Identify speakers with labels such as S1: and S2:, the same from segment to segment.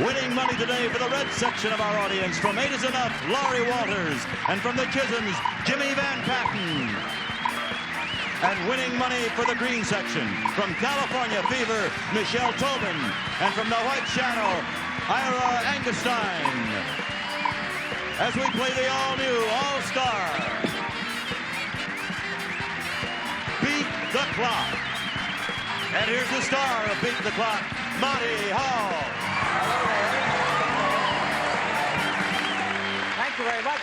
S1: Winning money today for the red section of our audience, from 8 is Enough, Laurie Walters, and from the Chisholms, Jimmy Van Patten. And winning money for the green section, from California Fever, Michelle Tobin, and from the White Shadow, Ira Angerstein. As we play the all-new All-Star, Beat the Clock. And here's the star of Beat the Clock, Monty Hall.
S2: Thank you very much,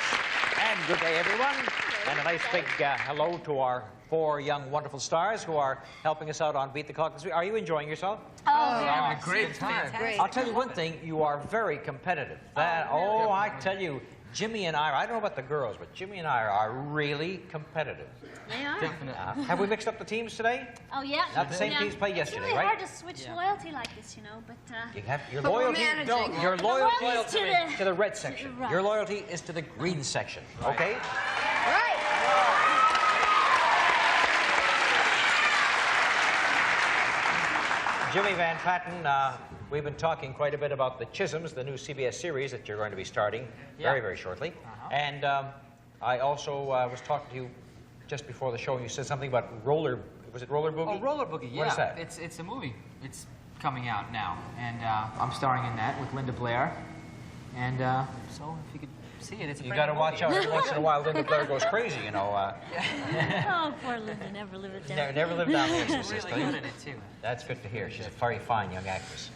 S2: and good day, everyone. And a nice big hello to our 4 young, wonderful stars who are helping us out on Beat the Clock this week. Are you enjoying yourself?
S3: Oh,
S4: We're having a great time.
S2: I'll tell you one thing, you are very competitive. I tell you, Jimmy and I don't know about the girls, but Jimmy and I are really competitive.
S3: They are.
S4: Definitely.
S2: Have we mixed up the teams today?
S3: Oh, yeah.
S2: Not the same teams played yesterday,
S3: it's really
S2: right?
S3: hard to switch loyalty like this, you know, but...
S2: You have your
S3: But we're
S2: loyalty.
S3: managing.
S2: Your loyalty
S3: Loyalty's
S2: is to the red section.
S3: Right.
S2: Your loyalty is to the green section. Okay?
S3: Right.
S2: Jimmy Van Patten, we've been talking quite a bit about the Chisholms, the new CBS series that you're going to be starting very, very shortly. And I also was talking to you just before the show, and you said something about was it Roller Boogie?
S4: Oh, Roller Boogie, yeah.
S2: What is that?
S4: It's a movie. It's coming out now, and I'm starring in that with Linda Blair. And so if you could see it, it's a
S2: You
S4: brand
S2: got to
S4: new
S2: watch
S4: movie.
S2: out. Every once in a while, Linda Blair goes crazy, you know.
S3: Oh, poor Linda, never live it down.
S2: Never lived down the
S4: She's
S2: Exorcist.
S4: really good at it, too.
S2: That's good to hear. She's a very fine young actress.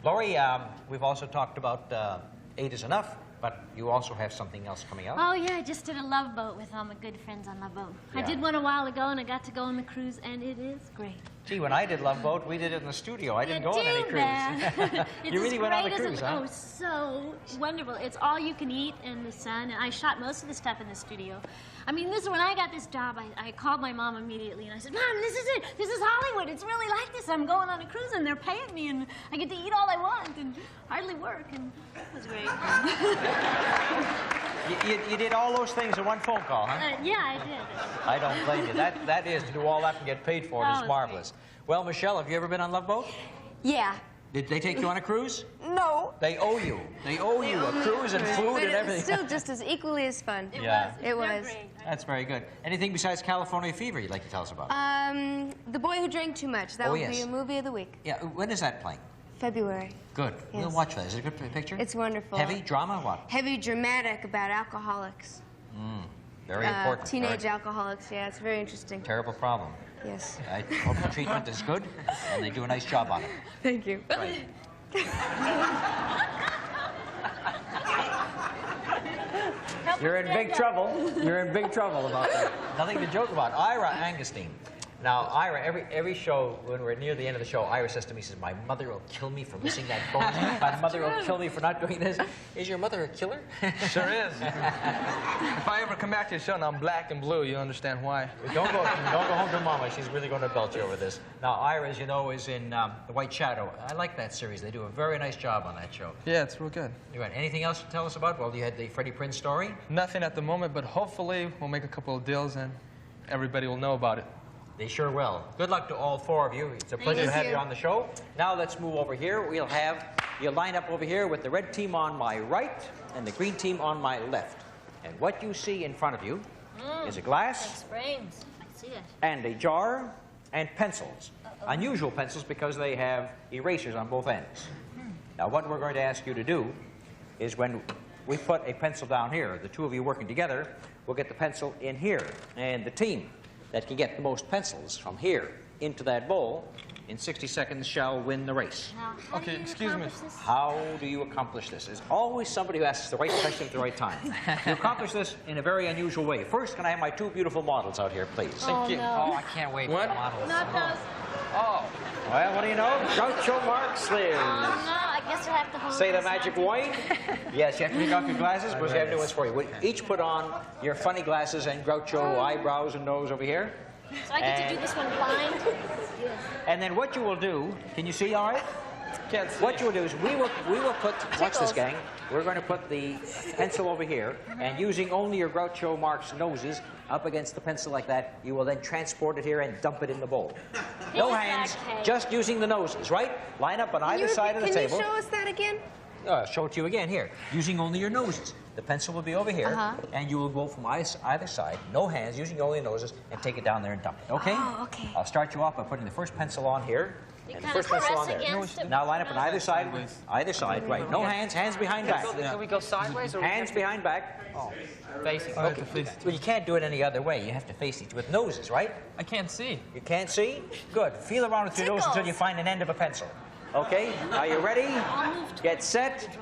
S2: Laurie, we've also talked about 8 is Enough, but you also have something else coming out.
S3: Oh, yeah, I just did a Love Boat with all my good friends on Love Boat. I
S2: Yeah.
S3: did one a while ago, and I got to go on the cruise, and it is great.
S2: Gee, when I did Love Boat, we did it in the studio. I didn't go on any cruise. You really went on the cruise, huh?
S3: Oh, so wonderful. It's all you can eat in the sun, and I shot most of the stuff in the studio. I mean, when I got this job, I called my mom immediately, and I said, Mom, this is it. This is Hollywood. It's really like this. I'm going on a cruise, and they're paying me, and I get to eat all I want and hardly work, and it was great.
S2: You did all those things in one phone call, huh?
S3: Yeah, I did.
S2: I don't blame you. That is, to do all that and get paid for it
S3: Oh,
S2: is
S3: it's
S2: marvelous. Well, Michelle, have you ever been on Love Boat?
S5: Yeah.
S2: Did they take you on a cruise?
S5: No.
S2: They owe you. They owe you a cruise and food
S5: But
S2: and
S5: it was
S2: everything.
S5: still just as equally as fun.
S2: Yeah.
S5: It was.
S3: Great.
S2: That's very good. Anything besides California Fever you'd like to tell us about?
S5: The Boy Who Drank Too Much. That
S2: Oh,
S5: will
S2: yes.
S5: be a movie of the week.
S2: Yeah, when is that playing?
S5: February.
S2: Good.
S5: Yes.
S2: We'll watch that. Is it a good picture?
S5: It's wonderful.
S2: Heavy? Drama? What?
S5: Heavy dramatic about alcoholics.
S2: Very important.
S5: Teenage
S2: Very
S5: alcoholics. Yeah, it's very interesting.
S2: terrible problem.
S5: Yes.
S2: I hope the treatment is good, and they do a nice job on it.
S5: Thank you.
S2: Right. You're in big trouble. You're in big trouble about that. Nothing to joke about. Ira Angerstein. Now, Ira, every show, when we're near the end of the show, Ira says to me, my mother will kill me for missing that bonus. My mother will kill me for not doing this. Is your mother a killer?
S4: Sure is. If I ever come back to the show and I'm black and blue, you'll understand why.
S2: Don't go home to Mama. She's really going to belt you over this. Now, Ira, as you know, is in The White Shadow. I like that series. They do a very nice job on that show.
S4: Yeah, it's real good.
S2: You're right. Anything else to tell us about? Well, you had the Freddie Prinze story.
S4: Nothing at the moment, but hopefully we'll make a couple of deals and everybody will know about it.
S2: They sure will. Good luck to all 4 of you. It's a pleasure to have you on the show. Now let's move over here. We'll have you line up over here with the red team on my right and the green team on my left. And what you see in front of you is a glass
S3: Frames. I see it.
S2: and a jar and pencils. Unusual pencils because they have erasers on both ends. Now what we're going to ask you to do is when we put a pencil down here, the 2 of you working together, we'll get the pencil in here. And the team that can get the most pencils from here into that bowl in 60 seconds shall win the race.
S3: Now, how
S4: Okay,
S3: do you
S4: excuse me.
S3: accomplish this?
S2: How do you accomplish this? There's always somebody who asks the right question at the right time. You accomplish this in a very unusual way. First, can I have my 2 beautiful models out here, please?
S3: Oh,
S4: you.
S3: no.
S2: Oh, I can't wait
S4: What?
S2: for the models.
S3: Not those.
S4: Oh,
S2: Well, what do you know? Groucho Marx lives.
S3: Oh, no. I guess you'll have to hold
S2: Say the
S3: this
S2: magic
S3: on.
S2: wine. Yes, you have to take off your glasses, but we have new ones for you. We each put on your funny glasses and Groucho eyebrows and nose over here.
S3: So I get to do this one blind?
S2: And then what you will do, can you see all right?
S4: can't see.
S2: What you will do is we will put, watch this gang, we're going to put the pencil over here, and using only your Groucho Marx noses up against the pencil like that, you will then transport it here and dump it in the bowl. No hands, just using the noses, right? Line up on either side of the table.
S5: Can you show us that again?
S2: Show it to you again here. Using only your noses. The pencil will be over here, and you will go from either side, no hands, using only your noses, and take it down there and dump it. Okay?
S3: Oh, okay.
S2: I'll start you off by putting the first pencil on here.
S3: You
S2: And the
S3: kind of
S2: first pencil
S3: press
S2: on there.
S3: against it.
S2: Now line up on either side. Either side, right. No hands, hands behind back.
S4: Can we go sideways or
S2: Hands behind back.
S4: facing?
S2: Okay. Well, you can't do it any other way. You have to face each with noses, right?
S4: I can't see.
S2: You can't see? Good. Feel around with your nose until you find an end of a pencil. Okay? Are you ready? Get set.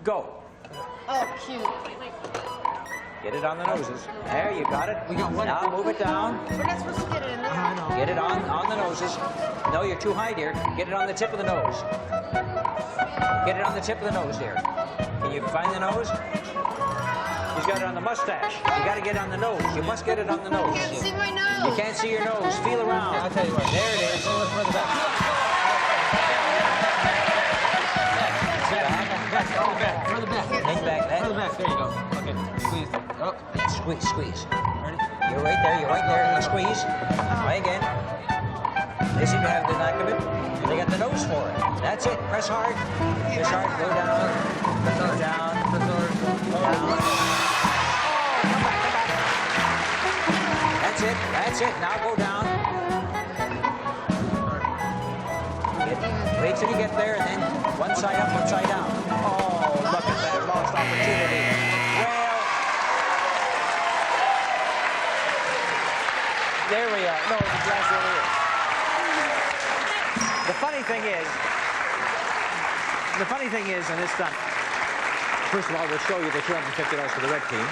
S2: Go.
S5: Oh, cute.
S2: Get it on the noses. There, you got it. Now move it down.
S5: We're not supposed to get it in there.
S2: Get it on the noses. No, you're too high, dear. Get it on the tip of the nose. Get it on the tip of the nose, dear. Can you find the nose? He's got it on the mustache. You got to get it on the nose. You must get it on the nose.
S5: I can't see my nose.
S2: You can't see your nose. Feel around.
S4: I'll tell you what.
S2: There it is.
S4: Further back. Further back.
S2: Lean back.
S4: Further back. There you go. Okay. Squeeze. Oh.
S2: Squeeze.
S4: Ready?
S2: You're right there. Now squeeze. Try again. They seem to have the knack of it. They got the nose for it. That's it. Press hard. Press hard. Go down. Go down. Down. That's it. Now go down. Wait till you get there, and then one side up, one side down. Oh, look at that lost opportunity. Well, there we are. No, the glass over here. The funny thing is, in this stunt, first of all, we'll show you the $250 for the red team.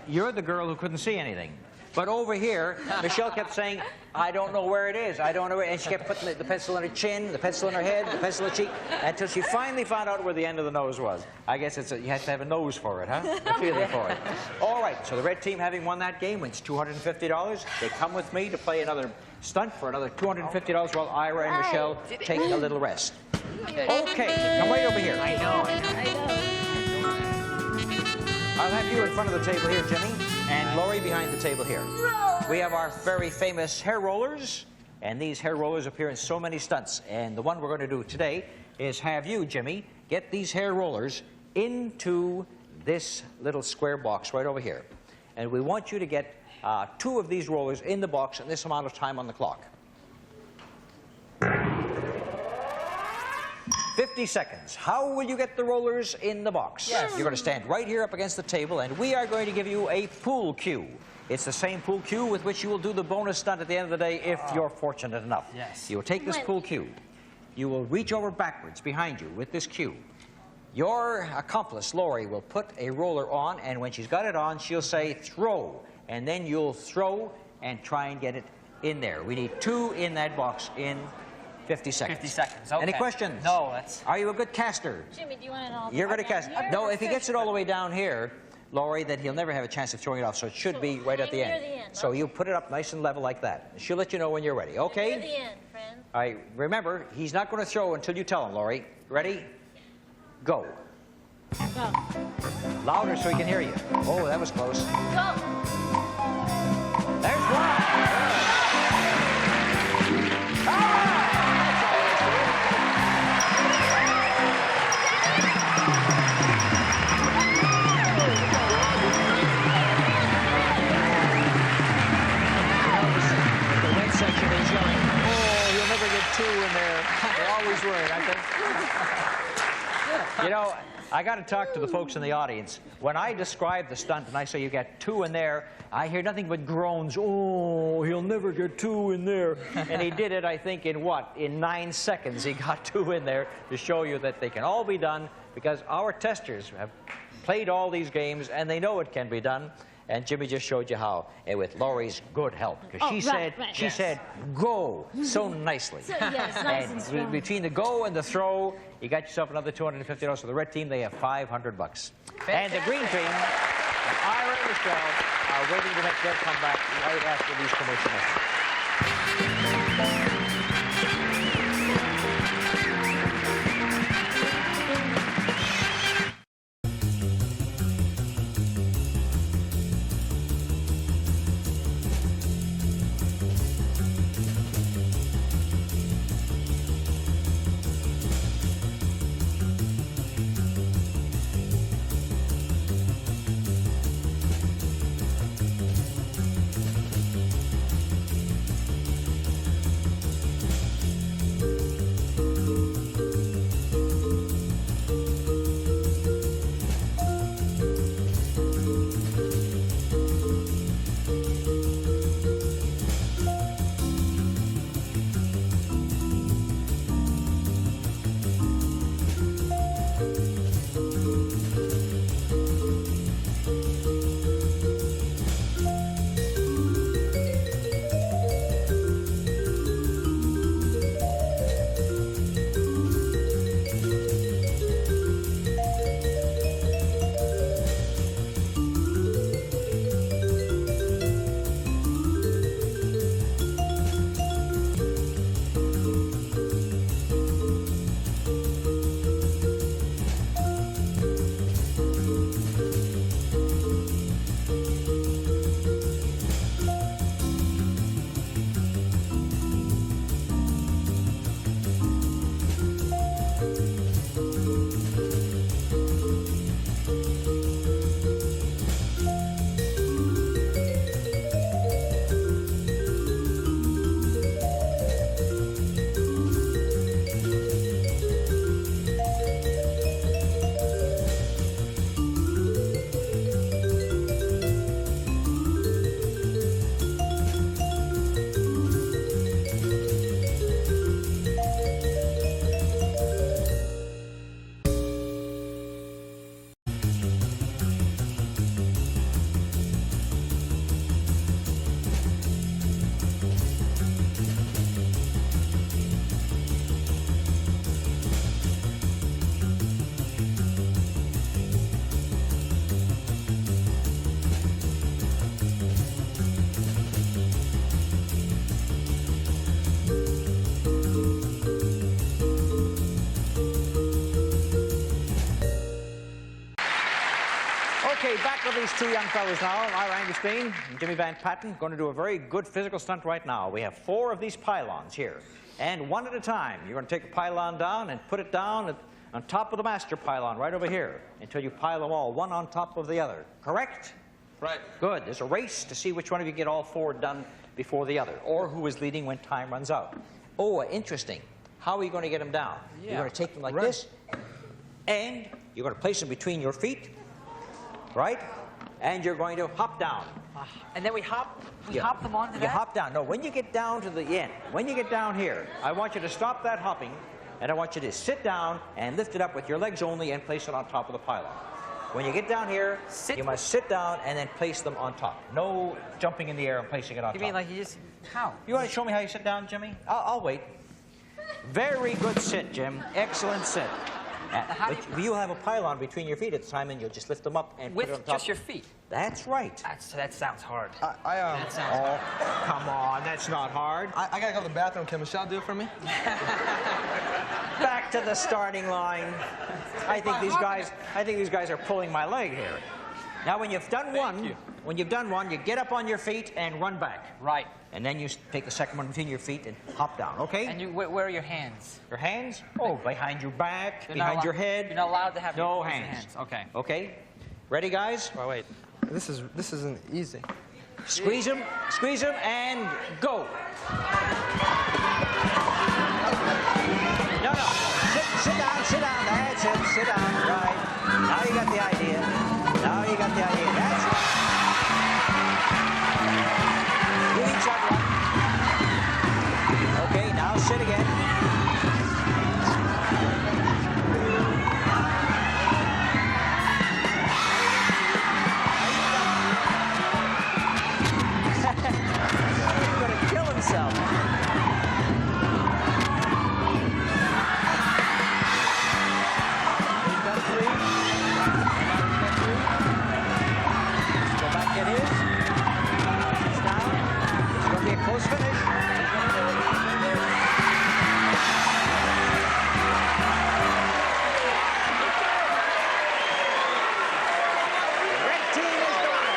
S2: You're the girl who couldn't see anything. But over here, Michelle kept saying, I don't know where it is. I don't know where. And she kept putting the pencil in her chin, the pencil in her head, the pencil in her cheek, until she finally found out where the end of the nose was. I guess you have to have a nose for it, huh? A feeling for it. All right, so the red team, having won that game, wins $250. They come with me to play another stunt for another $250 while Ira and Michelle take a little rest. Okay, come right over here.
S4: I know.
S2: I'll have you in front of the table here, Jimmy, and Laurie behind the table here. We have our very famous hair rollers, and these hair rollers appear in so many stunts. And the one we're going to do today is have you, Jimmy, get these hair rollers into this little square box right over here. And we want you to get 2 of these rollers in the box in this amount of time on the clock. 50 seconds. How will you get the rollers in the box?
S4: Yes.
S2: You're going to stand right here up against the table, and we are going to give you a pool cue. It's the same pool cue with which you will do the bonus stunt at the end of the day if you're fortunate enough.
S4: Yes.
S2: You will take this pool cue. You will reach over backwards behind you with this cue. Your accomplice, Laurie, will put a roller on, and when she's got it on, she'll say, throw. And then you'll throw and try and get it in there. We need 2 in that box in 50 seconds.
S4: 50 seconds, okay.
S2: Any questions?
S4: No, that's...
S2: Are you a good caster?
S3: Jimmy, do you want it all?
S2: You're going to cast.
S3: Here?
S2: No, if he gets it all the way down here, Laurie, then he'll never have a chance of throwing it off, so it should be right at the
S3: near
S2: end.
S3: the end,
S2: So
S3: okay.
S2: you put it up nice and level like that. She'll let you know when you're ready, okay?
S3: Near the end, friend.
S2: All right, remember, he's not going to throw until you tell him, Laurie. Ready? Go.
S3: Go.
S2: Louder so he can hear you. Oh, that was close.
S3: Go.
S2: There's one. The wet section is yelling, oh, you'll never get 2 in there. They always were, aren't they? You know, I got to talk to the folks in the audience. When I describe the stunt and I say you get 2 in there, I hear nothing but groans. Oh, he'll never get 2 in there. And he did it, I think, in what? In 9 seconds, he got 2 in there to show you that they can all be done because our testers have played all these games and they know it can be done. And Jimmy just showed you how, and with Laurie's good help, because she said, go so nicely.
S3: So, yes, nice and strong.
S2: Between the go and the throw, you got yourself another $250 for the red team. They have $500. And the green team, Ira and Michelle, are waiting to make their comeback right after these commercial messages. Look at these two young fellows now, Ira Angerstein and Jimmy Van Patten, going to do a very good physical stunt right now. We have 4 of these pylons here, and one at a time. You're going to take a pylon down and put it down on top of the master pylon right over here until you pile them all, one on top of the other. Correct?
S6: Right.
S2: Good. There's a race to see which one of you get all 4 done before the other, or who is leading when time runs out. Oh, interesting. How are you going to get them down?
S4: Yeah.
S2: You're going to take them like this, and you're going to place them between your feet, right? And you're going to hop down.
S4: And then we hop
S2: Yeah.
S4: hop them onto
S2: You
S4: that?
S2: hop down. No, when you get down to the end, when you get down here, I want you to stop that hopping, and I want you to sit down and lift it up with your legs only and place it on top of the pylon. When you get down here,
S4: Sit.
S2: you must sit down and then place them on top. No jumping in the air and placing it on
S4: You
S2: top.
S4: mean like you just... How?
S2: You want to show me how you sit down, Jimmy? I'll wait. Very good sit, Jim. Excellent sit.
S4: How do
S2: But you'll have a pylon between your feet at the time, and you'll just lift them up and put it on
S4: With
S2: top.
S4: just your feet?
S2: That's right.
S4: That sounds hard.
S6: That
S4: sounds
S2: Oh, come on. That's not hard.
S6: I gotta go to the bathroom. Can Michelle do it for me?
S2: Back to the starting line. I think these guys are pulling my leg here. Now, when you've done one, you get up on your feet and run back.
S4: Right.
S2: And then you take the second one between your feet and hop down, okay?
S4: And where are your hands?
S2: Your hands? Oh, behind your back,
S4: You're not
S2: behind your
S4: allowed-
S2: head.
S4: You're not allowed to have
S2: No
S4: your
S2: hands.
S4: Okay.
S2: Okay? Ready, guys?
S6: Oh, wait. This isn't easy.
S2: Squeeze them, and go. No. Sit down. That's it. Sit down. Right. Now you got the idea. That's it. You each have one. Okay, now sit again. He's going to kill himself. He's done 3. Let's go back at his. It's down. It's going to be a close finish. He's going to do it. The red team is going.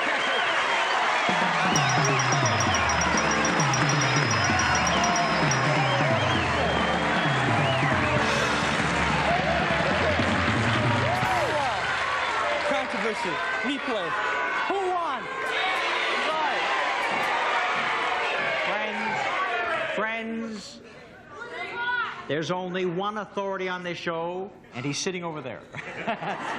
S6: Controversy. Replay. Who won?
S2: Friends, there's only one authority on this show, and he's sitting over there.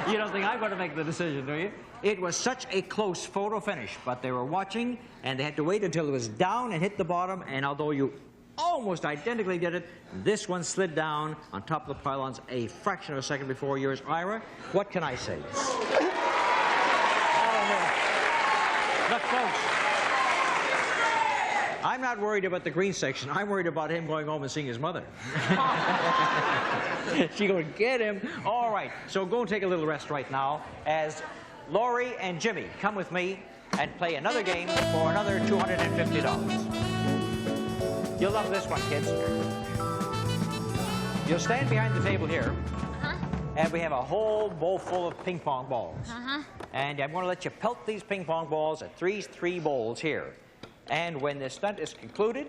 S2: You don't think I'm going to make the decision, do you? It was such a close photo finish, but they were watching, and they had to wait until it was down and hit the bottom, and although you almost identically did it, this one slid down on top of the pylons a fraction of a second before yours. Ira, what can I say? Look, folks, I'm not worried about the green section. I'm worried about him going home and seeing his mother. She going to get him. All right, so go and take a little rest right now as Laurie and Jimmy come with me and play another game for another $250. You'll love this one, kids. You'll stand behind the table here, and we have a whole bowl full of ping pong balls. And I'm going to let you pelt these ping pong balls at 3 bowls here. And when this stunt is concluded,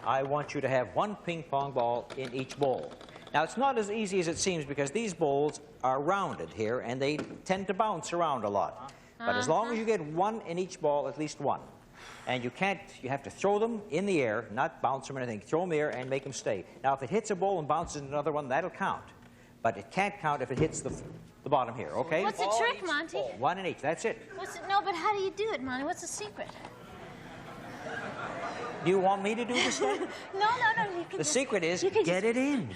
S2: I want you to have 1 ping pong ball in each bowl. Now, it's not as easy as it seems because these bowls are rounded here, and they tend to bounce around a lot. But as long as you get 1 in each ball, at least 1. And you have to throw them in the air, not bounce them or anything. Throw them in the air and make them stay. Now, if it hits a bowl and bounces another one, that'll count. But it can't count if it hits the bottom here, okay?
S3: What's the trick, Monty?
S2: 1 in each, that's it.
S3: No, but how do you do it, Monty? What's the secret?
S2: Do you want me to do this stunt?
S3: No. You can
S2: The secret is get it in.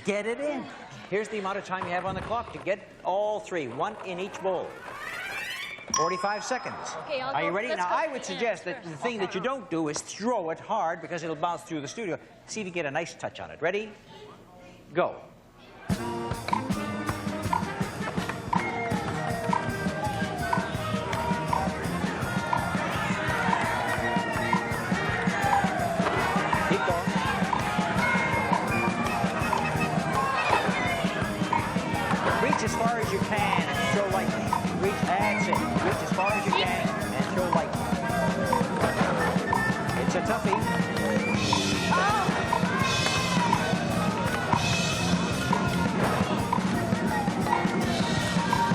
S2: Here's the amount of time you have on the clock to get all 3, 1 in each bowl. 45 seconds.
S3: Okay,
S2: Are you ready?
S3: let's
S2: Now,
S3: go
S2: I
S3: for
S2: would
S3: the
S2: suggest
S3: ends
S2: that the
S3: first.
S2: thing that you don't do is throw it hard because it'll bounce through the studio. See if you get a nice touch on it. Ready? Go. Keep going. Reach as far as you can and throw lightly. reach. That's it. Reach as far as you can and throw light. It's a toughie.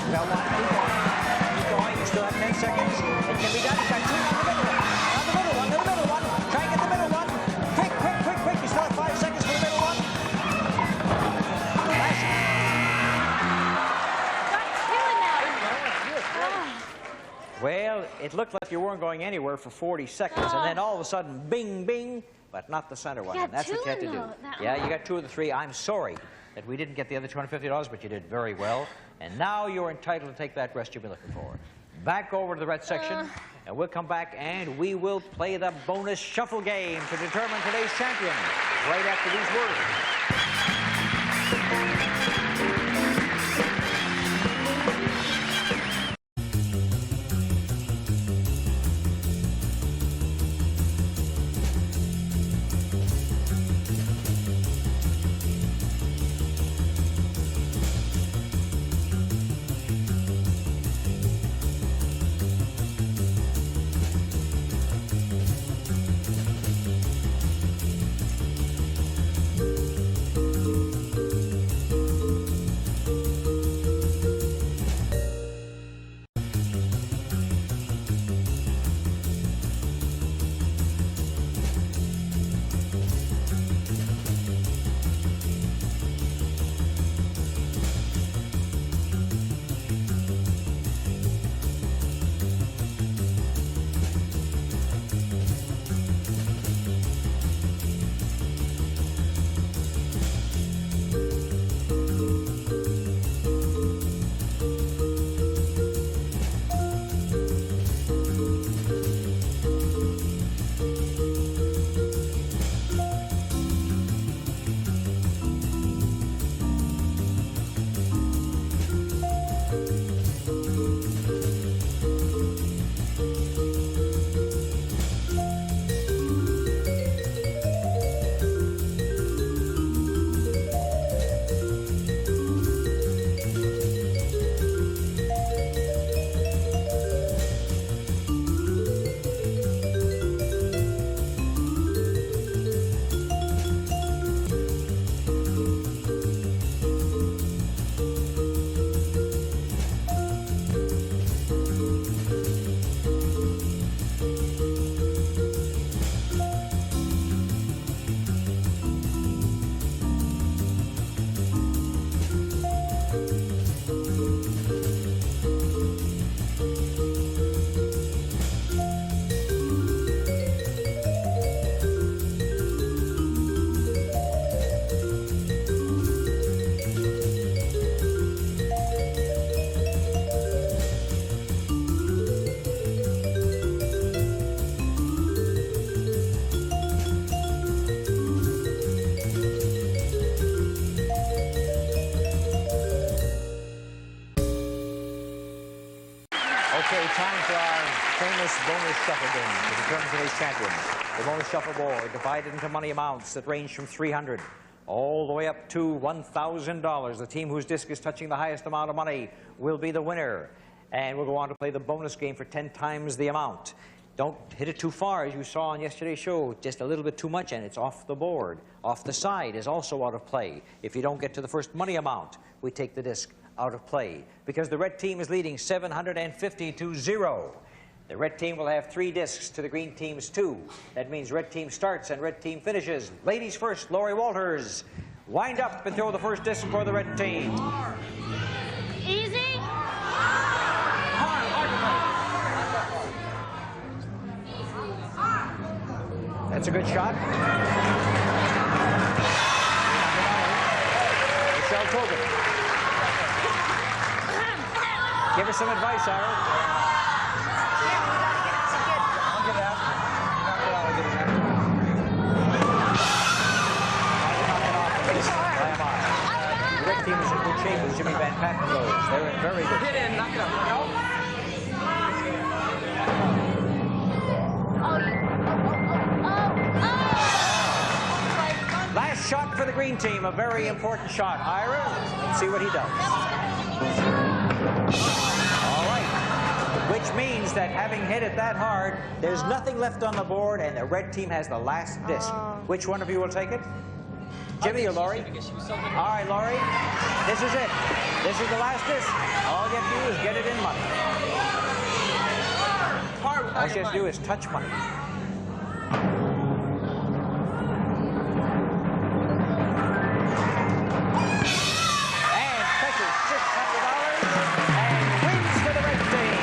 S2: Well, keep going. You still have 10 seconds. It can be done. You've got two on the middle one. On the middle one. Try and get the middle one. Quick, quick, quick, quick. You still have 5 seconds for the middle one. Well, it looked like you weren't going anywhere for 40 seconds, and then all of a sudden, bing, bing, but not the center one. And that's what you had to do. Yeah, you got 2 of the 3. I'm sorry that we didn't get the other $250, but you did very well. And now you're entitled to take that rest you've been looking for. Back over to the red section, and we'll come back and we will play the bonus shuffle game to determine today's champion right after these words. Time for our famous bonus shuffle game to determine today's champion. The bonus shuffle board divided into money amounts that range from $300 all the way up to $1,000. The team whose disc is touching the highest amount of money will be the winner. And we'll go on to play the bonus game for 10 times the amount. Don't hit it too far, as you saw on yesterday's show. Just a little bit too much, and it's off the board. Off the side is also out of play. If you don't get to the first money amount, we take the disc out of play, because the red team is leading 750-0. The red team will have 3 discs to the green team's 2. That means red team starts and red team finishes. Ladies first, Lori Walters. Wind up and throw the first disc for the red team.
S3: Easy.
S2: That's a good shot. Michelle Tobin. Give her some advice, Ira.
S6: I'll get it out. Knock it out. I'll get it out.
S2: The red team is in good shape as Jimmy Van Patten goes. They're in very good shape.
S6: Get in. Knock it out.
S2: Last shot for the green team, a very important shot. Ira, let's see what he does. All right. which means that having hit it that hard, there's nothing left on the board, and the red team has the last disc. Which one of you will take it? Jimmy or Laurie? All right, Laurie, this is it. This is the last disc. All you have to do is get it in money. All she has to do is touch money. And touches $600 and wins for the red team.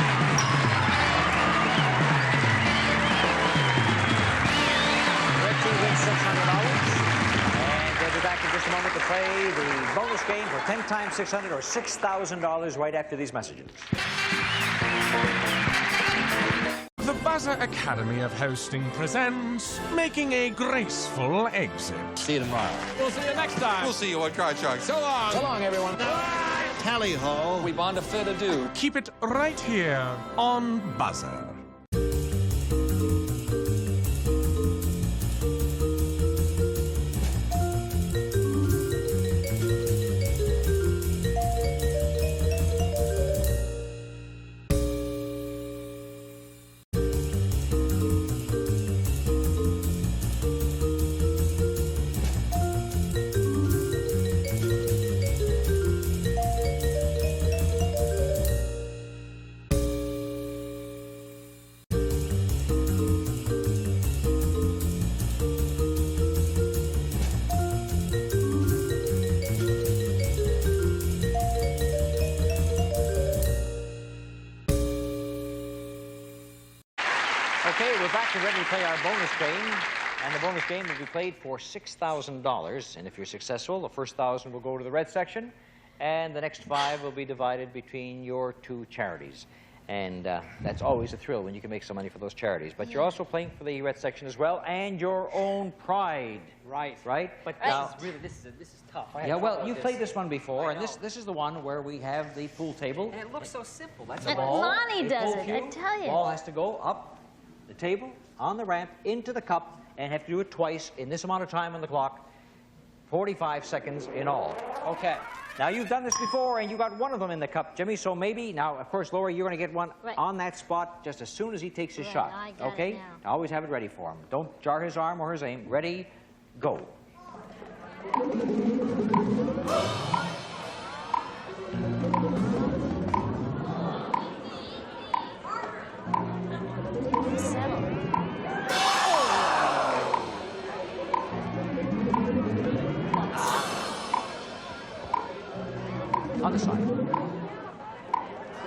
S2: Red team wins $600. We'll be back in just a moment to play the bonus game for 10 times 600 or $6,000 right after these messages.
S7: The BUZZR Academy of Hosting presents Making a Graceful Exit.
S6: See you tomorrow.
S8: We'll see you next time.
S9: We'll see you on Card Shark. So long.
S8: So long, everyone.
S9: Tally ho.
S8: We bond a fair to do.
S7: Keep it right here on BUZZR.
S2: Okay, we're back and ready to play our bonus game. And the bonus game will be played for $6,000. And if you're successful, the first 1,000 will go to the red section, and the next 5 will be divided between your 2 charities. And that's always a thrill when you can make some money for those charities. But you're also playing for the red section as well, and your own pride.
S4: Right.
S2: Right?
S4: But
S2: Now,
S4: this is tough.
S2: yeah, well, you've played this one before, and this is the one where we have the pool table.
S4: And it looks so simple. That's
S2: The
S4: all.
S2: ball,
S3: Lonnie
S2: a
S3: does
S2: pool
S3: it,
S2: cue,
S3: I tell you.
S2: Ball has to go up the table, on the ramp, into the cup, and have to do it twice in this amount of time on the clock, 45 seconds in all.
S4: Okay.
S2: Now, you've done this before, and you got one of them in the cup, Jimmy, so maybe, now, of course, Laura, you're going to get one
S3: Right.
S2: on that spot just as soon as he takes his
S3: Right,
S2: shot.
S3: I got it
S2: Okay?
S3: now.
S2: Always have it ready for him. Don't jar his arm or his aim. Ready, go. On the side.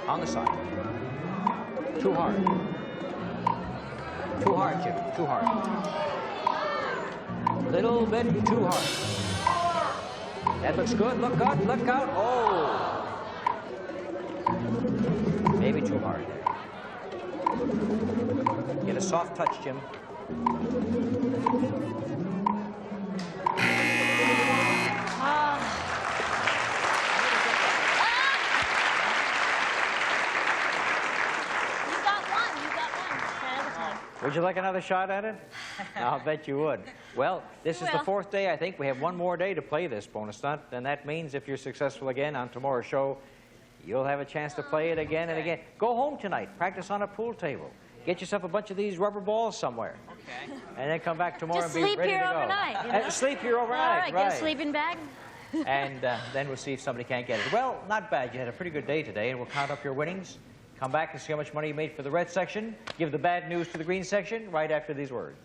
S2: On the side. Too hard. Too hard, Jim. Too hard. Little bit too hard. That looks good. Look out. Look out. Oh. Maybe too hard. Get a soft touch, Jim. Would you like another shot at it? I'll bet you would. Well, this is the 4th day, I think. We have one more day to play this bonus stunt, and that means if you're successful again on tomorrow's show, you'll have a chance to play it again and again. Go home tonight. Practice on a pool table. Get yourself a bunch of these rubber balls somewhere.
S4: Okay.
S2: And then come back tomorrow
S3: Just
S2: and be
S3: sleep
S2: ready
S3: here
S2: to go.
S3: overnight, you know?
S2: Sleep here overnight,
S3: All right, get a sleeping bag.
S2: And then we'll see if somebody can't get it. Well, not bad. You had a pretty good day today, and we'll count up your winnings. Come back and see how much money you made for the red section. Give the bad news to the green section right after these words.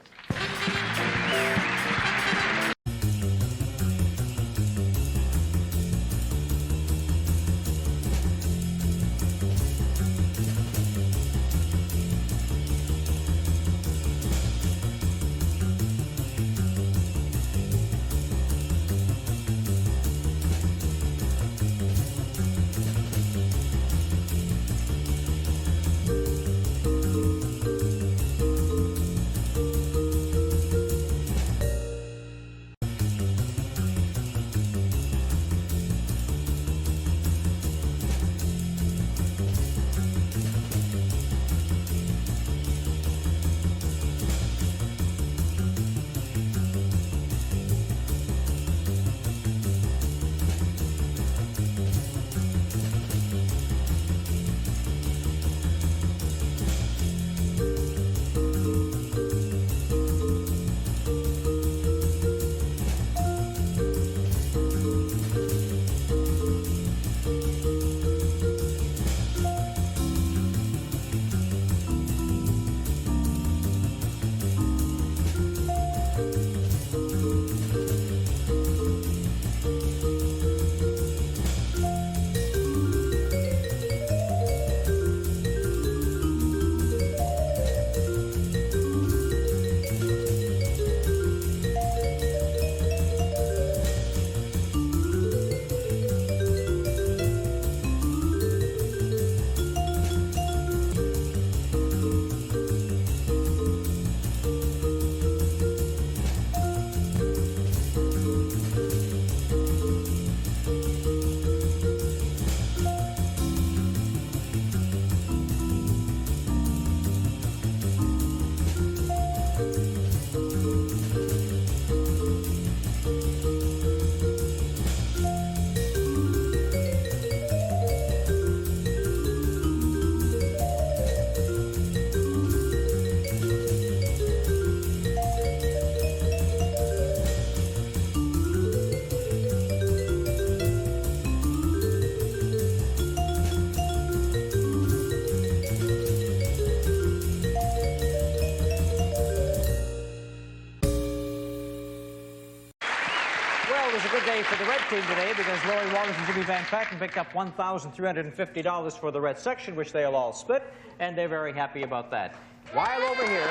S2: day for the red team today because Lori Walters and Jimmy Van Patten picked up $1,350 for the red section, which they'll all split, and they're very happy about that. While over here,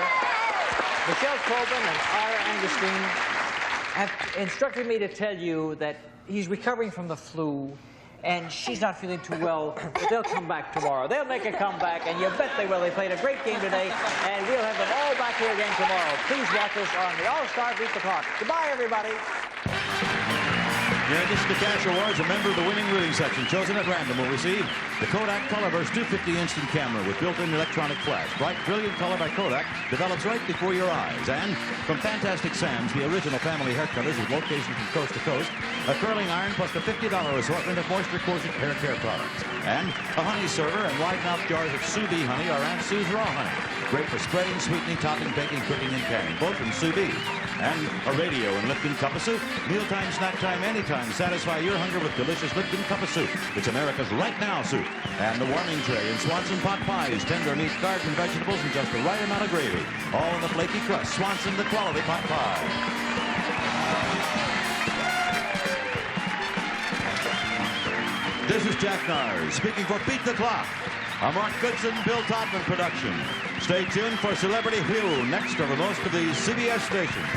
S2: Michelle Coben and Ira Angustine have instructed me to tell you that he's recovering from the flu, and she's not feeling too well, but they'll come back tomorrow. They'll make a comeback, and you bet they will. They played a great game today, and we'll have them all back here again tomorrow. Please watch us on the All-Star Beat the Clock. Goodbye, everybody.
S1: Yeah, this is the Cash Awards. A member of the winning reading section, chosen at random, will receive the Kodak Colorburst 250 instant camera with built-in electronic flash. Bright, brilliant color by Kodak develops right before your eyes. And from Fantastic Sam's, the original family hair cutters with location from coast to coast, a curling iron plus the $50 assortment of moisture-quotient hair care products. And a honey server and wide-mouth jars of sous vide honey or Aunt Sue's raw honey. Great for spreading, sweetening, topping, baking, cooking, and canning, both from sous vide. And a radio and Lipton cup of soup. Mealtime, snack time, anytime. Satisfy your hunger with delicious Lipton cup of soup. It's America's right now soup. And the warming tray and Swanson pot pies. Tender meat, garden vegetables, and just the right amount of gravy. All in the flaky crust. Swanson, the quality pot pie. This is Jack Nars speaking for Beat the Clock, a Mark Goodson, Bill Todman production. Stay tuned for Celebrity View next over most of these CBS stations.